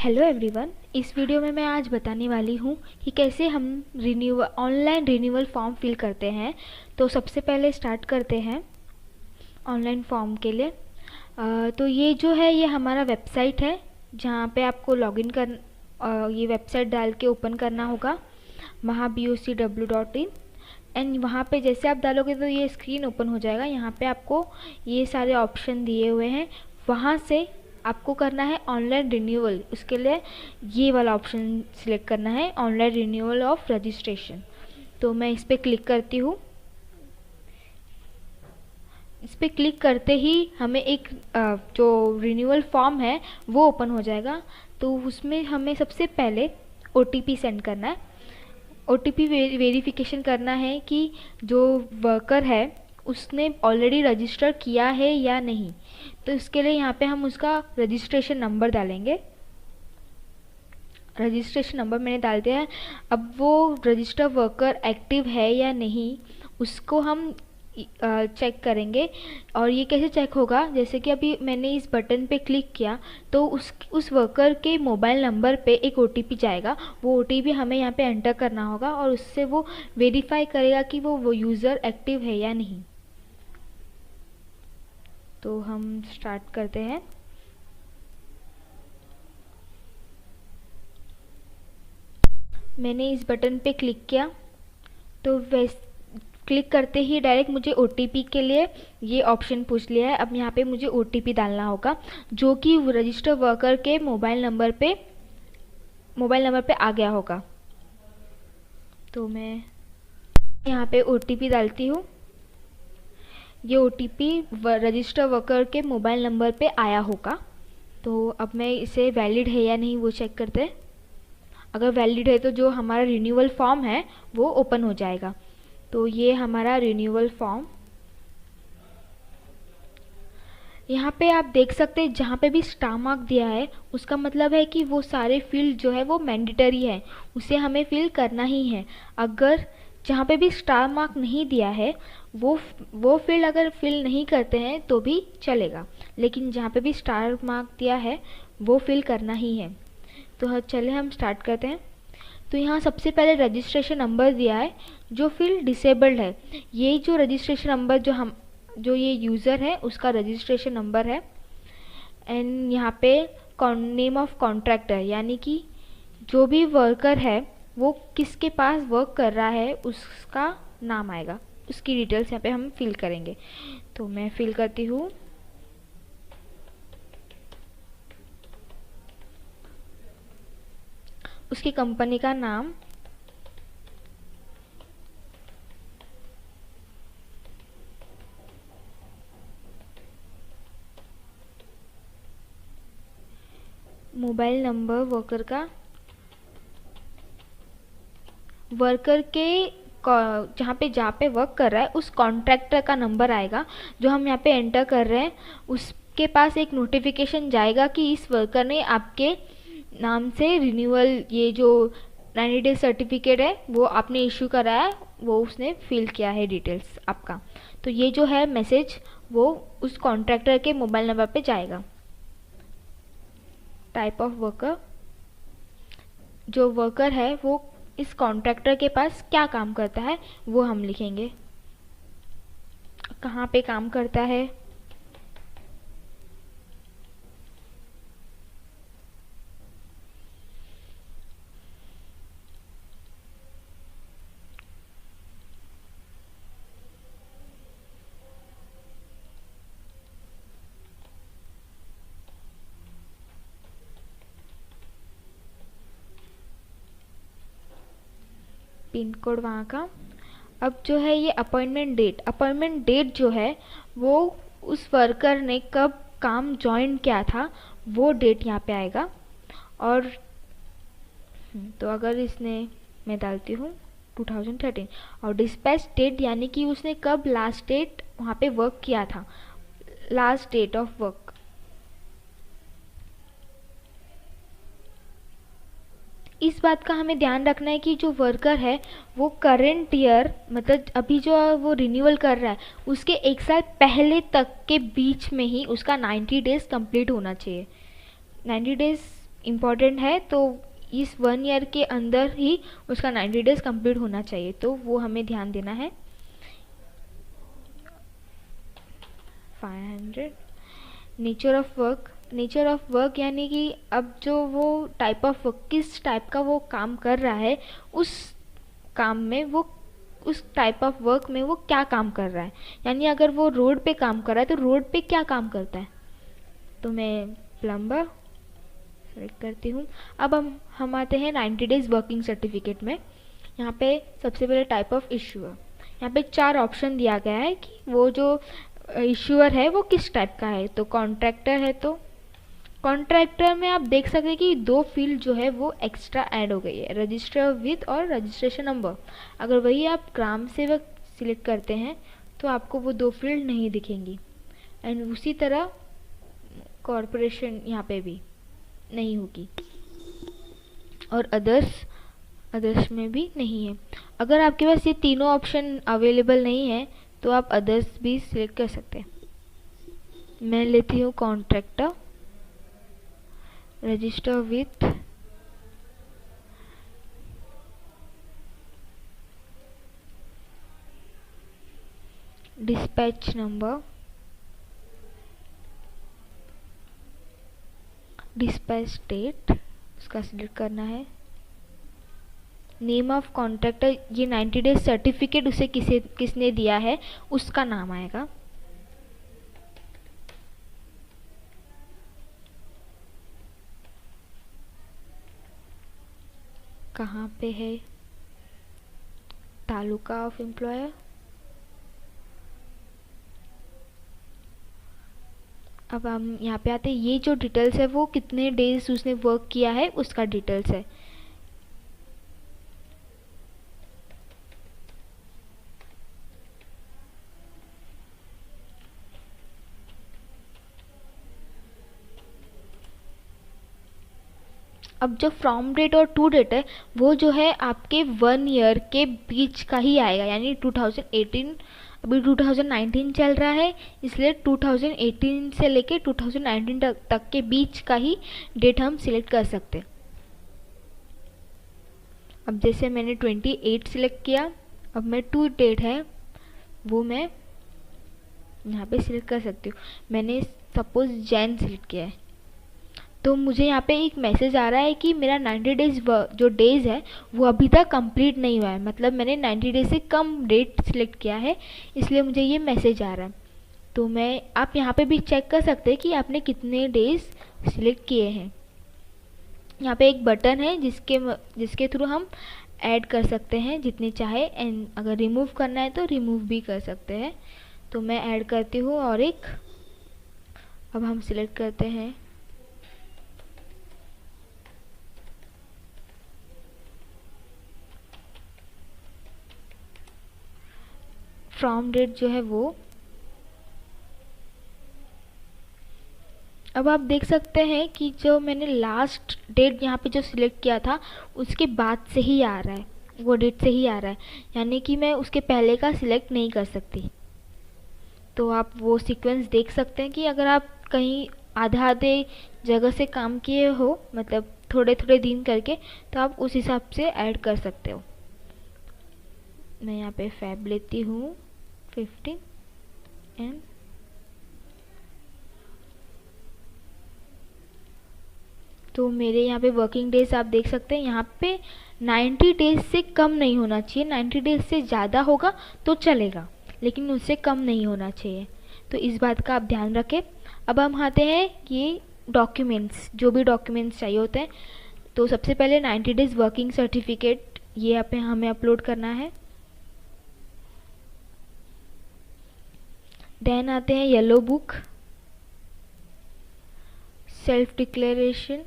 Hello everyone, इस video में मैं आज बताने वाली हूँ कि कैसे हम ऑनलाइन रिन्यूअल फॉर्म फिल करते हैं। तो सबसे पहले स्टार्ट करते हैं ऑनलाइन फॉर्म के लिए। तो ये जो है ये हमारा वेबसाइट है जहाँ पे आपको लॉगिन कर ये वेबसाइट डाल के ओपन करना होगा mahabocw.in। एंड वहाँ पे जैसे आप डालोगे तो ये स्क्रीन ओपन हो जाएगा। यहाँ पे आपको ये सारे ऑप्शन दिए हुए हैं, वहाँ से आपको करना है ऑनलाइन रिन्यूअल। उसके लिए ये वाला ऑप्शन सिलेक्ट करना है, ऑनलाइन रिन्यूअल ऑफ रजिस्ट्रेशन। तो मैं इस पर क्लिक करती हूँ। इस पर क्लिक करते ही हमें एक जो रिन्यूअल फॉर्म है वो ओपन हो जाएगा। तो उसमें हमें सबसे पहले OTP सेंड करना है। OTP वेरिफिकेशन करना है कि जो वर्कर है उसने ऑलरेडी रजिस्टर किया है या नहीं। तो इसके लिए यहाँ पे हम उसका रजिस्ट्रेशन नंबर डालेंगे। रजिस्ट्रेशन नंबर मैंने डाल दिया है। अब वो रजिस्टर वर्कर एक्टिव है या नहीं उसको हम चेक करेंगे। और ये कैसे चेक होगा, जैसे कि अभी मैंने इस बटन पे क्लिक किया तो उस वर्कर के मोबाइल नंबर पे एक OTP जाएगा। वो OTP हमें यहाँ पे एंटर करना होगा और उससे वो वेरीफाई करेगा कि वो यूज़र एक्टिव है या नहीं। तो हम स्टार्ट करते हैं। मैंने इस बटन पे क्लिक किया तो क्लिक करते ही डायरेक्ट मुझे OTP के लिए ये ऑप्शन पूछ लिया है। अब यहाँ पे मुझे OTP डालना होगा जो कि रजिस्टर वर्कर के मोबाइल नंबर पे आ गया होगा। तो मैं यहाँ पे OTP डालती हूँ। ये OTP रजिस्टर वर्कर के मोबाइल नंबर पे आया होगा। तो अब मैं इसे वैलिड है या नहीं वो चेक करते हैं। अगर वैलिड है तो जो हमारा रिन्यूअल फॉर्म है वो ओपन हो जाएगा। तो ये हमारा रिन्यूअल फॉर्म, यहाँ पे आप देख सकते हैं जहाँ पे भी स्टार मार्क दिया है उसका मतलब है कि वो सारे फील्ड जो है वो मैंडेटरी है, उसे हमें फिल करना ही है। अगर जहाँ पे भी स्टार मार्क नहीं दिया है वो फील्ड अगर फिल नहीं करते हैं तो भी चलेगा, लेकिन जहाँ पे भी स्टार मार्क दिया है वो फिल करना ही है। तो चले हम स्टार्ट करते हैं। तो यहाँ सबसे पहले रजिस्ट्रेशन नंबर दिया है जो फील्ड डिसेबल्ड है। ये जो रजिस्ट्रेशन नंबर जो ये यूज़र है उसका रजिस्ट्रेशन नंबर है। एंड यहाँ पे नेम ऑफ कॉन्ट्रैक्टर यानी कि जो भी वर्कर है वो किसके पास वर्क कर रहा है उसका नाम आएगा, उसकी डिटेल्स यहाँ पे हम फिल करेंगे। तो मैं फिल करती हूँ। उसकी कंपनी का नाम, मोबाइल नंबर वर्कर का, वर्कर के जहाँ पे वर्क कर रहा है उस कॉन्ट्रैक्टर का नंबर आएगा जो हम यहाँ पे एंटर कर रहे हैं। उसके पास एक नोटिफिकेशन जाएगा कि इस वर्कर ने आपके नाम से रिन्यूअल, ये जो 90 डेज सर्टिफिकेट है वो आपने इशू करा है, वो उसने फिल किया है डिटेल्स आपका। तो ये जो है मैसेज वो उस कॉन्ट्रैक्टर के मोबाइल नंबर पे जाएगा। टाइप ऑफ वर्कर, जो वर्कर है वो इस कॉन्ट्रैक्टर के पास क्या काम करता है वो हम लिखेंगे, कहाँ पे काम करता है। पिन कोड वहाँ का। अब जो है ये अपॉइंटमेंट डेट जो है वो उस वर्कर ने कब काम ज्वाइन किया था वो डेट यहाँ पे आएगा। और तो अगर मैं डालती हूँ 2013 और डिस्पैच डेट यानी कि उसने कब लास्ट डेट वहाँ पे वर्क किया था, लास्ट डेट ऑफ वर्क। इस बात का हमें ध्यान रखना है कि जो वर्कर है वो करंट ईयर, मतलब अभी जो वो रिन्यूअल कर रहा है उसके 1 साल पहले तक के बीच में ही उसका 90 डेज कंप्लीट होना चाहिए। 90 डेज इम्पॉर्टेंट है, तो इस 1 ईयर के अंदर ही उसका 90 डेज कंप्लीट होना चाहिए, तो वो हमें ध्यान देना है। 500 नेचर ऑफ वर्क यानी कि अब जो वो टाइप ऑफ वर्क, किस टाइप का वो काम कर रहा है, उस काम में वो, उस टाइप ऑफ वर्क में वो क्या काम कर रहा है। यानी अगर वो रोड पे काम कर रहा है तो रोड पे क्या काम करता है। तो मैं प्लम्बर सेलेक्ट करती हूँ। अब हम आते हैं 90 डेज वर्किंग सर्टिफिकेट में। यहाँ पे सबसे पहले टाइप ऑफ इश्यूअर, यहाँ पे 4 ऑप्शन दिया गया है कि वो जो इश्यूअर है वो किस टाइप का है। तो कॉन्ट्रैक्टर है, तो कॉन्ट्रैक्टर में आप देख सकते हैं कि 2 फील्ड जो है वो एक्स्ट्रा ऐड हो गई है, रजिस्टर विद और रजिस्ट्रेशन नंबर। अगर वही आप ग्राम सेवक सिलेक्ट करते हैं तो आपको वो 2 फील्ड नहीं दिखेंगी। एंड उसी तरह कॉरपोरेशन यहाँ पे भी नहीं होगी, और अदर्स में भी नहीं है। अगर आपके पास ये तीनों ऑप्शन अवेलेबल नहीं है तो आप अदर्स भी सिलेक्ट कर सकते हैं। मैं लेती हूँ contractor, register with dispatch number, dispatch date उसका सिलेक्ट करना है। नेम ऑफ कॉन्ट्रैक्टर, ये 90 डेज सर्टिफिकेट उसे किसने दिया है उसका नाम आएगा। कहाँ पे है, तालुका ऑफ एम्प्लॉयर। अब हम यहाँ पे आते हैं, ये जो डिटेल्स है वो कितने डेज उसने वर्क किया है उसका डिटेल्स है। अब जो फ्रॉम डेट और टू डेट है वो जो है आपके 1 ईयर के बीच का ही आएगा, यानी 2018, अभी 2019 चल रहा है इसलिए 2018 से लेके 2019 तक के बीच का ही डेट हम सिलेक्ट कर सकते हैं। अब जैसे मैंने 28 सिलेक्ट किया, अब मैं टू डेट है वो मैं यहाँ पे सिलेक्ट कर सकती हूँ। मैंने सपोज जैन सिलेक्ट किया है तो मुझे यहाँ पे एक मैसेज आ रहा है कि मेरा 90 डेज जो डेज है वो अभी तक कंप्लीट नहीं हुआ है, मतलब मैंने 90 डेज से कम डेट सिलेक्ट किया है इसलिए मुझे ये मैसेज आ रहा है। तो आप यहाँ पे भी चेक कर सकते हैं कि आपने कितने डेज सिलेक्ट किए हैं। यहाँ पे एक बटन है जिसके थ्रू हम ऐड कर सकते हैं जितने चाहे, एंड अगर रिमूव करना है तो रिमूव भी कर सकते हैं। तो मैं ऐड करती हूँ और एक, अब हम सिलेक्ट करते हैं फ्रॉम डेट जो है वो। अब आप देख सकते हैं कि जो मैंने लास्ट डेट यहाँ पे जो सिलेक्ट किया था उसके बाद से ही आ रहा है, वो डेट से ही आ रहा है, यानी कि मैं उसके पहले का सिलेक्ट नहीं कर सकती। तो आप वो सीक्वेंस देख सकते हैं कि अगर आप कहीं आधे जगह से काम किए हो, मतलब थोड़े थोड़े दिन करके, तो आप उस हिसाब से ऐड कर सकते हो। मैं यहाँ पे फैब लेती हूँ 15 एंड तो मेरे यहाँ पे वर्किंग डेज आप देख सकते हैं, यहाँ पे 90 डेज से कम नहीं होना चाहिए, 90 डेज से ज़्यादा होगा तो चलेगा लेकिन उससे कम नहीं होना चाहिए, तो इस बात का आप ध्यान रखें। अब हम आते हैं ये डॉक्यूमेंट्स, जो भी डॉक्यूमेंट्स चाहिए होते हैं। तो सबसे पहले 90 डेज वर्किंग सर्टिफिकेट, ये यहाँ पे हमें अपलोड करना है। देन आते हैं येलो बुक, सेल्फ डिक्लेरेशन।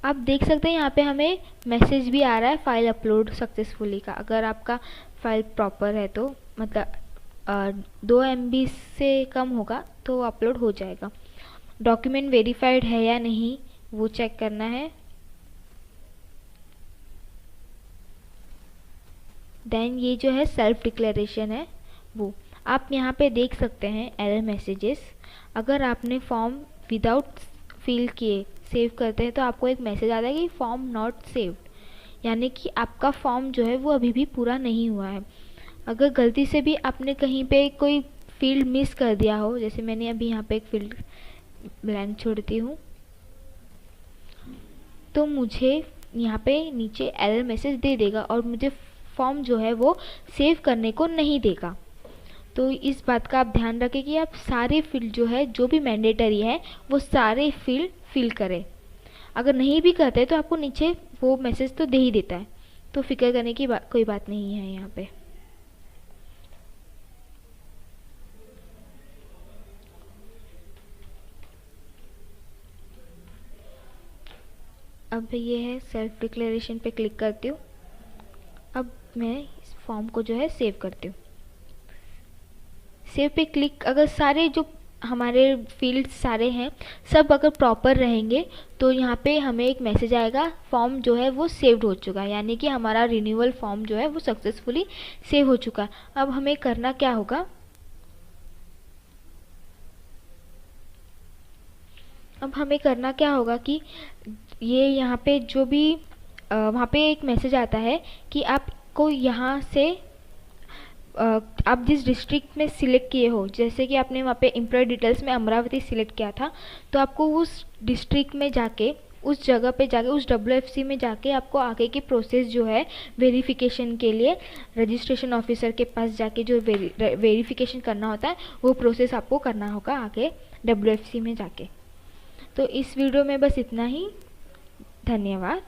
आप देख सकते हैं यहाँ पे हमें मैसेज भी आ रहा है फाइल अपलोड सक्सेसफुली का। अगर आपका फाइल प्रॉपर है तो, मतलब 2 MB से कम होगा तो अपलोड हो जाएगा। डॉक्यूमेंट वेरीफाइड है या नहीं वो चेक करना है। देन ये जो है सेल्फ डिक्लेरेशन है वो आप यहाँ पे देख सकते हैं एरर मैसेजेस। अगर आपने फॉर्म विदाउट फिल किए सेव करते हैं तो आपको एक मैसेज आता है कि फॉर्म नॉट सेव्ड, यानी कि आपका फॉर्म जो है वो अभी भी पूरा नहीं हुआ है। अगर गलती से भी आपने कहीं पे कोई फील्ड मिस कर दिया हो, जैसे मैंने अभी यहाँ पे एक फील्ड ब्लैंक छोड़ती हूँ, तो मुझे यहाँ पे नीचे एरर मैसेज दे देगा और मुझे फॉर्म जो है वो सेव करने को नहीं देगा। तो इस बात का आप ध्यान रखें कि आप सारे फील्ड जो है जो भी मैंडेटरी है वो सारे फील्ड फिल करें। अगर नहीं भी करते तो आपको नीचे वो मैसेज तो दे ही देता है, तो फिक्र करने की कोई बात नहीं है यहाँ पे। अब ये है सेल्फ डिक्लेरेशन पे क्लिक करती हूँ। अब मैं इस फॉर्म को जो है सेव करती हूँ। सेव पे क्लिक, अगर सारे जो हमारे फील्ड सारे हैं सब अगर प्रॉपर रहेंगे तो यहाँ पे हमें एक मैसेज आएगा फॉर्म जो है वो सेव्ड हो चुका है, यानी कि हमारा रिन्यूअल फॉर्म जो है वो सक्सेसफुली सेव हो चुका है। अब हमें करना क्या होगा, कि ये यहाँ पे जो भी वहाँ पे एक मैसेज आता है कि आपको यहाँ से आप जिस डिस्ट्रिक्ट में सिलेक्ट किए हो, जैसे कि आपने वहाँ पे एम्प्लॉय डिटेल्स में अमरावती सिलेक्ट किया था, तो आपको उस डिस्ट्रिक्ट में जाके उस जगह पे जाके उस WFC में जाके आपको आगे की प्रोसेस जो है वेरिफिकेशन के लिए रजिस्ट्रेशन ऑफिसर के पास जाके जो वेरिफिकेशन करना होता है वो प्रोसेस आपको करना होगा आगे WFC में जाके। तो इस वीडियो में बस इतना ही। धन्यवाद।